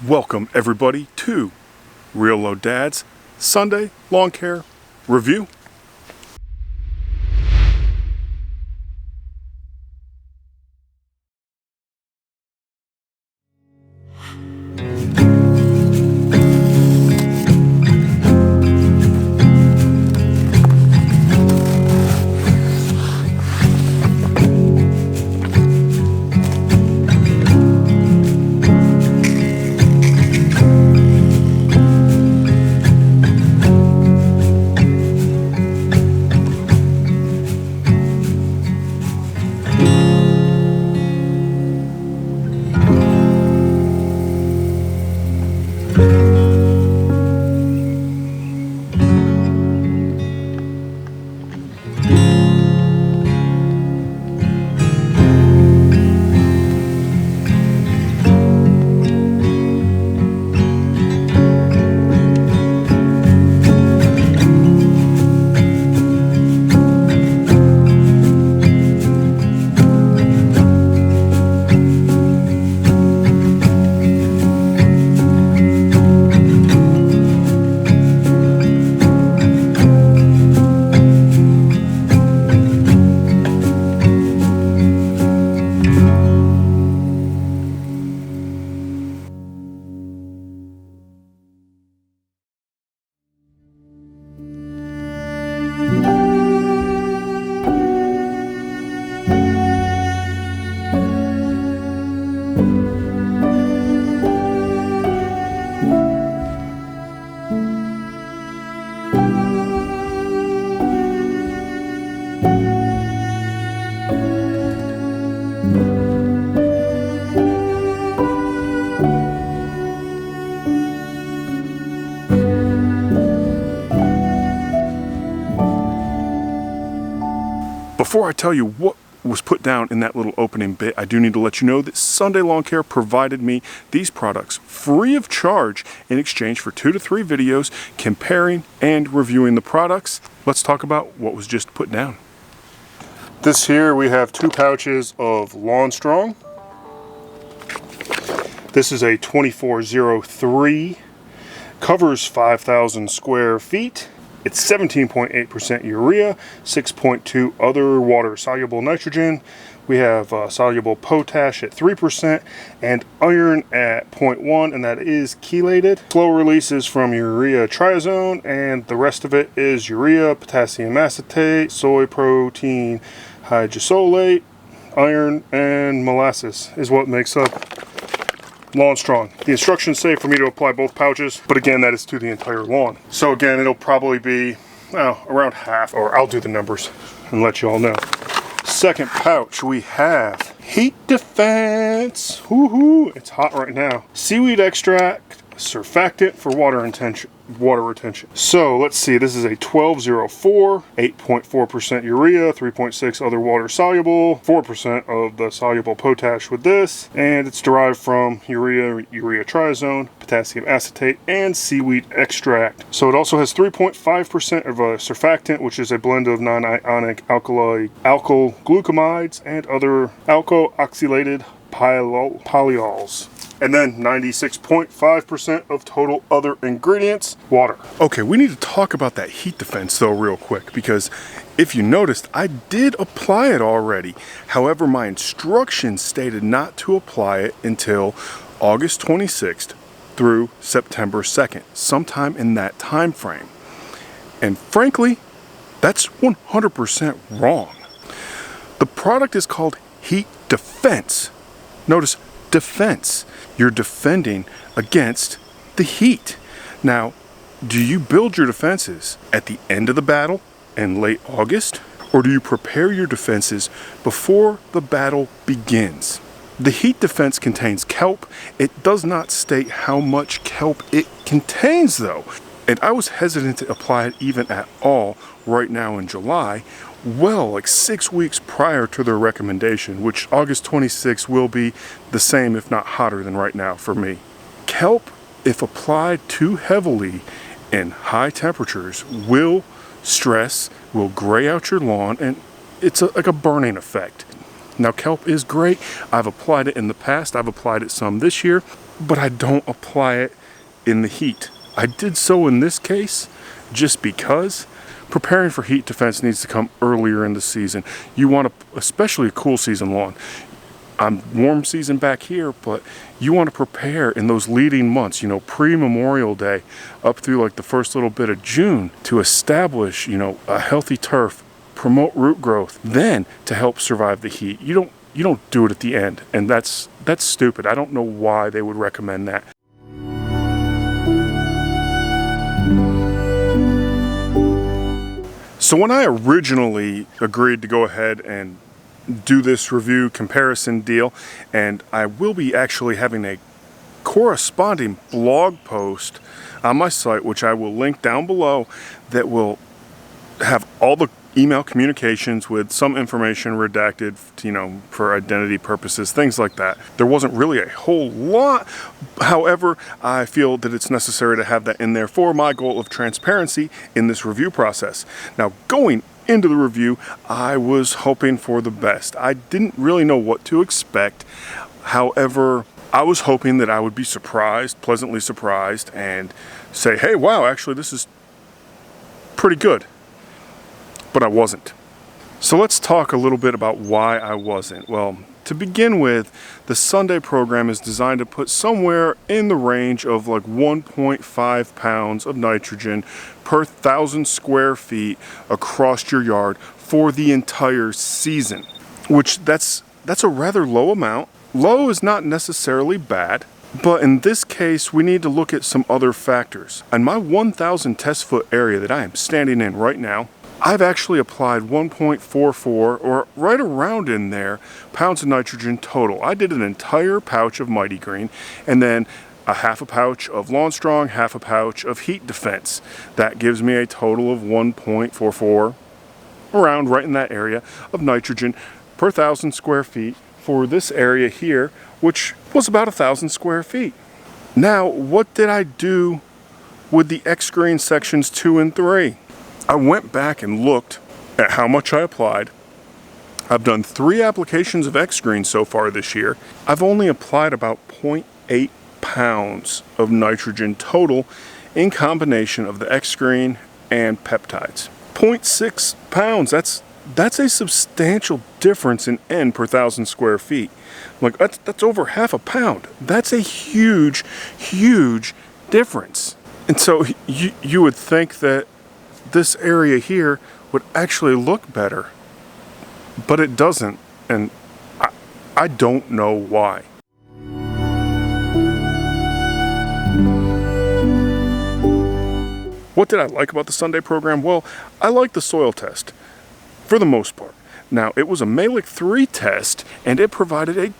Welcome everybody to Real Low Dad's Sunday Lawncare review. Before I tell you what was put down in that little opening bit, I do need to let you know that Sunday Lawncare provided me these products free of charge in exchange for 2 to 3 videos comparing and reviewing the products. Let's talk about what was just put down. This here, we have 2 pouches of Lawn Strong. This is a 2403, covers 5,000 square feet. It's 17.8% urea, 6.2 other water-soluble nitrogen. We have soluble potash at 3% and iron at 0.1, and that is chelated. Slow releases from urea triazone, and the rest of it is urea, potassium acetate, soy protein hydrosolate, iron, and molasses is what makes up Lawn Strong. The instructions say for me to apply both pouches, but again, that is to the entire lawn. So again, it'll probably be around half, or I'll do the numbers and let you all know. Second pouch, we have Heat Defense. Woohoo! It's hot right now. Seaweed extract, surfactant for water retention. So let's see, this is a 1204, 8.4% urea, 3.6 other water soluble, 4% of the soluble potash with this, and it's derived from urea triazone, potassium acetate, and seaweed extract. So it also has 3.5% of a surfactant, which is a blend of non-ionic alkyl glucamides and other alkoxylated polyols. And then 96.5% of total other ingredients, water. Okay, we need to talk about that heat defense though real quick, because if you noticed, I did apply it already. However, my instructions stated not to apply it until August 26th through September 2nd, sometime in that time frame. And frankly, that's 100% wrong. The product is called Heat Defense. Notice defense. You're defending against the heat. Now, do you build your defenses at the end of the battle in late August, or do you prepare your defenses before the battle begins? The heat defense contains kelp. It does not state how much kelp it contains though. And I was hesitant to apply it even at all right now in July, well, like 6 weeks prior to their recommendation, which August 26th will be the same, if not hotter than right now for me. Kelp, if applied too heavily in high temperatures, will stress, will gray out your lawn, and it's like a burning effect. Now, kelp is great. I've applied it in the past. I've applied it some this year. but I don't apply it in the heat. I did so in this case just because preparing for heat defense needs to come earlier in the season. You want to, especially a cool season lawn. I'm warm season back here, but you want to prepare in those leading months, you know, pre-Memorial Day up through like the first little bit of June to establish, you know, a healthy turf, promote root growth, then to help survive the heat. You don't do it at the end, and that's stupid. I don't know why they would recommend that. So when I originally agreed to go ahead and do this review comparison deal, and I will be actually having a corresponding blog post on my site, which I will link down below, that will have all the email communications with some information redacted, you know, for identity purposes, things like that. There wasn't really a whole lot. However, I feel that it's necessary to have that in there for my goal of transparency in this review process. Now, going into the review, I was hoping for the best. I didn't really know what to expect. However, I was hoping that I would be surprised, pleasantly surprised, and say, hey, wow, actually this is pretty good. But I wasn't. So let's talk a little bit about why I wasn't. Well, to begin with, the Sunday program is designed to put somewhere in the range of like 1.5 pounds of nitrogen per 1,000 square feet across your yard for the entire season, which that's a rather low amount. Low is not necessarily bad, but in this case, we need to look at some other factors. In my 1,000 test foot area that I am standing in right now, I've actually applied 1.44, or right around in there, pounds of nitrogen total. I did an entire pouch of Mighty Green, and then a half a pouch of Lawn Strong, half a pouch of Heat Defense. That gives me a total of 1.44, around right in that area, of nitrogen per 1,000 square feet for this area here, which was about 1,000 square feet. Now, what did I do with the X-Green sections 2 and 3? I went back and looked at how much I applied. I've done 3 applications of X-Green so far this year. I've only applied about 0.8 pounds of nitrogen total in combination of the X-Green and peptides. 0.6 pounds, that's a substantial difference in N per 1,000 square feet. Like, that's over half a pound. That's a huge, huge difference. And so you would think that this area here would actually look better, but it doesn't, and I don't know why. What did I like about the Sunday program? Well, I like the soil test for the most part. Now, it was a Malic 3 test, and it provided a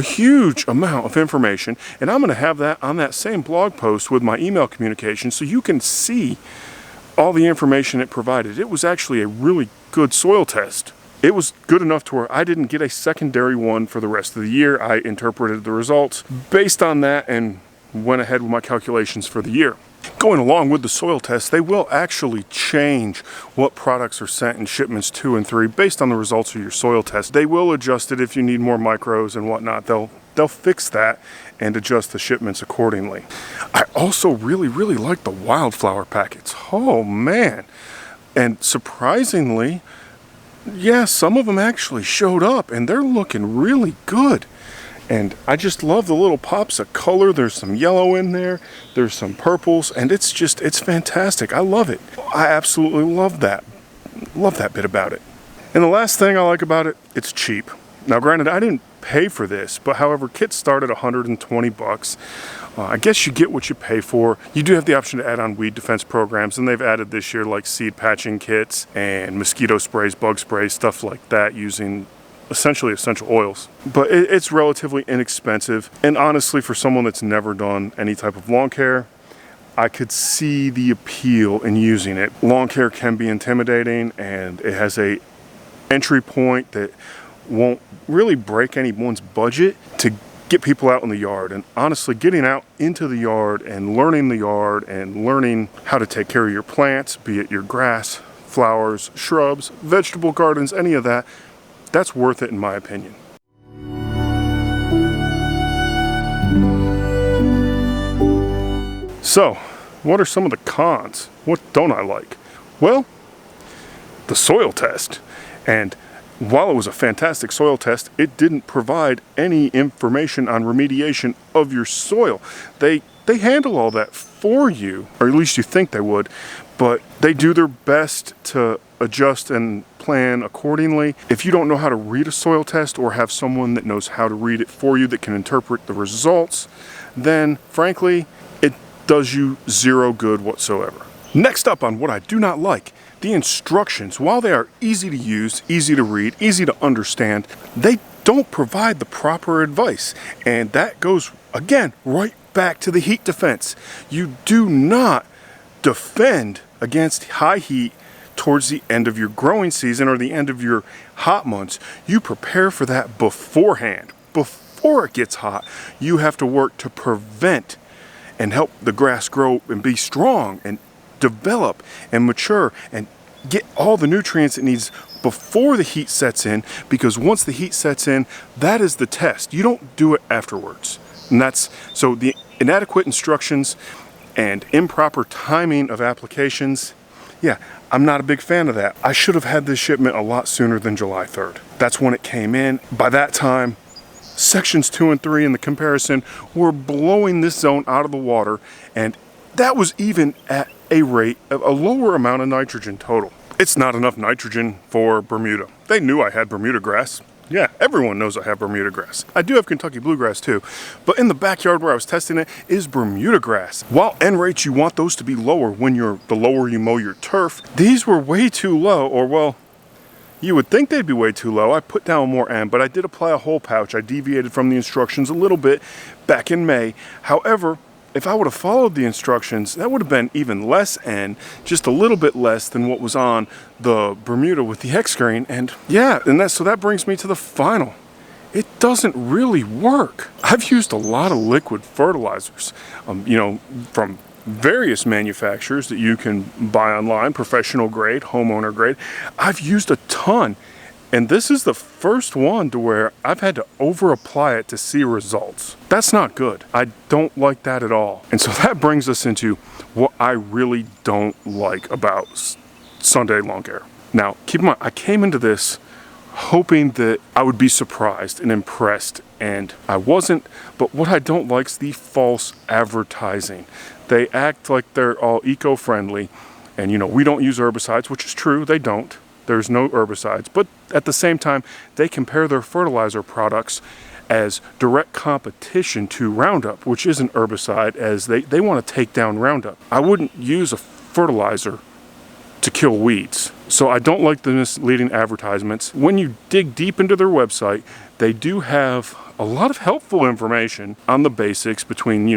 huge amount of information, and I'm going to have that on that same blog post with my email communication so you can see all the information it provided. It was actually a really good soil test. It was good enough to where I didn't get a secondary one for the rest of the year. I interpreted the results based on that and went ahead with my calculations for the year. Going along with the soil test, they will actually change what products are sent in shipments 2 and 3 based on the results of your soil test. They will adjust it if you need more micros and whatnot. They'll fix that and adjust the shipments accordingly. I also really like the wildflower packets. Oh man. And surprisingly, yeah, some of them actually showed up and they're looking really good. And I just love the little pops of color. There's some yellow in there, there's some purples, and it's fantastic. I love it. I absolutely love that bit about it. And the last thing I like about it, it's cheap. Now granted, I didn't pay for this, but however, kits start at 120 bucks. I guess you get what you pay for. You do have the option to add on weed defense programs, and they've added this year like seed patching kits and mosquito sprays, bug sprays, stuff like that, using essentially essential oils. But it's relatively inexpensive, and honestly, for someone that's never done any type of lawn care, I could see the appeal in using it. Lawn care can be intimidating, and it has a entry point that won't really break anyone's budget to get people out in the yard. And honestly, getting out into the yard and learning how to take care of your plants, be it your grass, flowers, shrubs, vegetable gardens, any of that, that's worth it in my opinion. So, what are some of the cons? What don't I like? Well, the soil test. And while it was a fantastic soil test, it didn't provide any information on remediation of your soil. They handle all that for you, or at least you think they would, but they do their best to adjust and plan accordingly. If you don't know how to read a soil test or have someone that knows how to read it for you that can interpret the results, then frankly, it does you zero good whatsoever. Next up on what I do not like, the instructions. While they are easy to use, easy to read, easy to understand, they don't provide the proper advice. And that goes, again, right back to the heat defense. You do not defend against high heat towards the end of your growing season or the end of your hot months. You prepare for that beforehand. Before it gets hot, you have to work to prevent and help the grass grow and be strong and develop and mature and get all the nutrients it needs before the heat sets in, because once the heat sets in, that is the test. You don't do it afterwards. And that's so the inadequate instructions and improper timing of applications. Yeah, I'm not a big fan of that. I should have had this shipment a lot sooner than July 3rd. That's when it came in. By that time, sections 2 and 3 in the comparison were blowing this zone out of the water, and that was even at a rate of a lower amount of nitrogen total. It's not enough nitrogen for Bermuda. They knew I had Bermuda grass. Yeah, everyone knows I have Bermuda grass. I do have Kentucky bluegrass too, but in the backyard where I was testing it is Bermuda grass. While N rates, you want those to be lower when the lower you mow your turf, these were way too low, or well, you would think they'd be way too low. I put down more N, but I did apply a whole pouch. I deviated from the instructions a little bit back in May. However, if I would have followed the instructions, that would have been even less N, just a little bit less than what was on the Bermuda with the X grain. And yeah, so that brings me to the final. It doesn't really work. I've used a lot of liquid fertilizers, from various manufacturers that you can buy online, professional grade, homeowner grade. I've used a ton. And this is the first one to where I've had to over apply it to see results. That's not good. I don't like that at all. And so that brings us into what I really don't like about Sunday Lawncare. Now, keep in mind, I came into this hoping that I would be surprised and impressed, and I wasn't. But what I don't like is the false advertising. They act like they're all eco-friendly, and we don't use herbicides, which is true, they don't. There's no herbicides, but at the same time, they compare their fertilizer products as direct competition to Roundup, which isn't herbicide, as they want to take down Roundup. I wouldn't use a fertilizer to kill weeds. So I don't like the misleading advertisements. When you dig deep into their website, they do have a lot of helpful information on the basics between,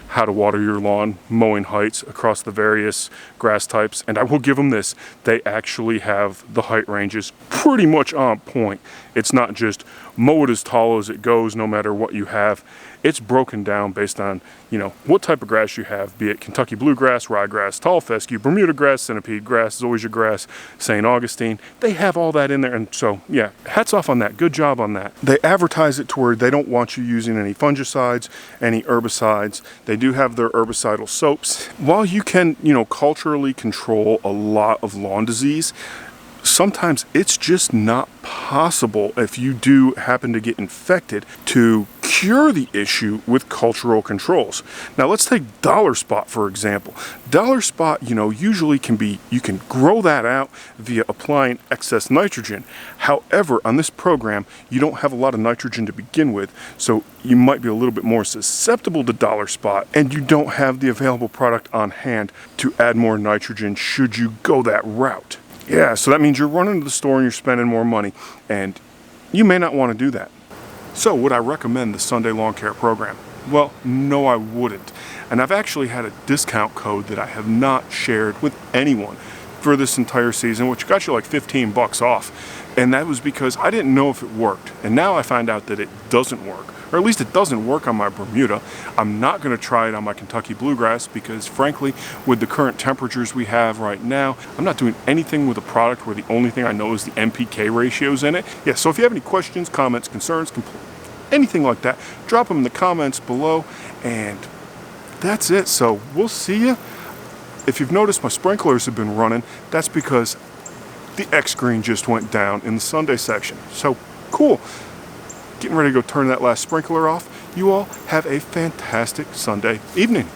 how to water your lawn, mowing heights across the various grass types. And I will give them this, they actually have the height ranges pretty much on point. It's not just mow it as tall as it goes no matter what you have. It's broken down based on, what type of grass you have, be it Kentucky bluegrass, ryegrass, tall fescue, Bermuda grass, centipede grass, zoysia grass, St. Augustine. They have all that in there, and so, yeah, hats off on that. Good job on that. They advertise it to where they don't want you using any fungicides, any herbicides. They do have their herbicidal soaps. While you can, culturally control a lot of lawn disease, sometimes it's just not possible, if you do happen to get infected, to cure the issue with cultural controls. Now let's take dollar spot for example. Dollar spot, usually you can grow that out via applying excess nitrogen. However, on this program, you don't have a lot of nitrogen to begin with, so you might be a little bit more susceptible to dollar spot, and you don't have the available product on hand to add more nitrogen should you go that route. Yeah, so that means you're running to the store and you're spending more money, and you may not want to do that. So would I recommend the Sunday Lawncare program? Well, no, I wouldn't. And I've actually had a discount code that I have not shared with anyone for this entire season, which got you like $15 off. And that was because I didn't know if it worked. And now I find out that it doesn't work. Or at least it doesn't work on my Bermuda. I'm not going to try it on my Kentucky bluegrass because frankly, with the current temperatures we have right now, I'm not doing anything with a product where the only thing I know is the NPK ratios in it. Yeah, so if you have any questions, comments, concerns, anything like that, drop them in the comments below, and that's it. So we'll see you. If you've noticed my sprinklers have been running, that's because the X green just went down in the Sunday section. So cool. Getting ready to go turn that last sprinkler off. You all have a fantastic Sunday evening.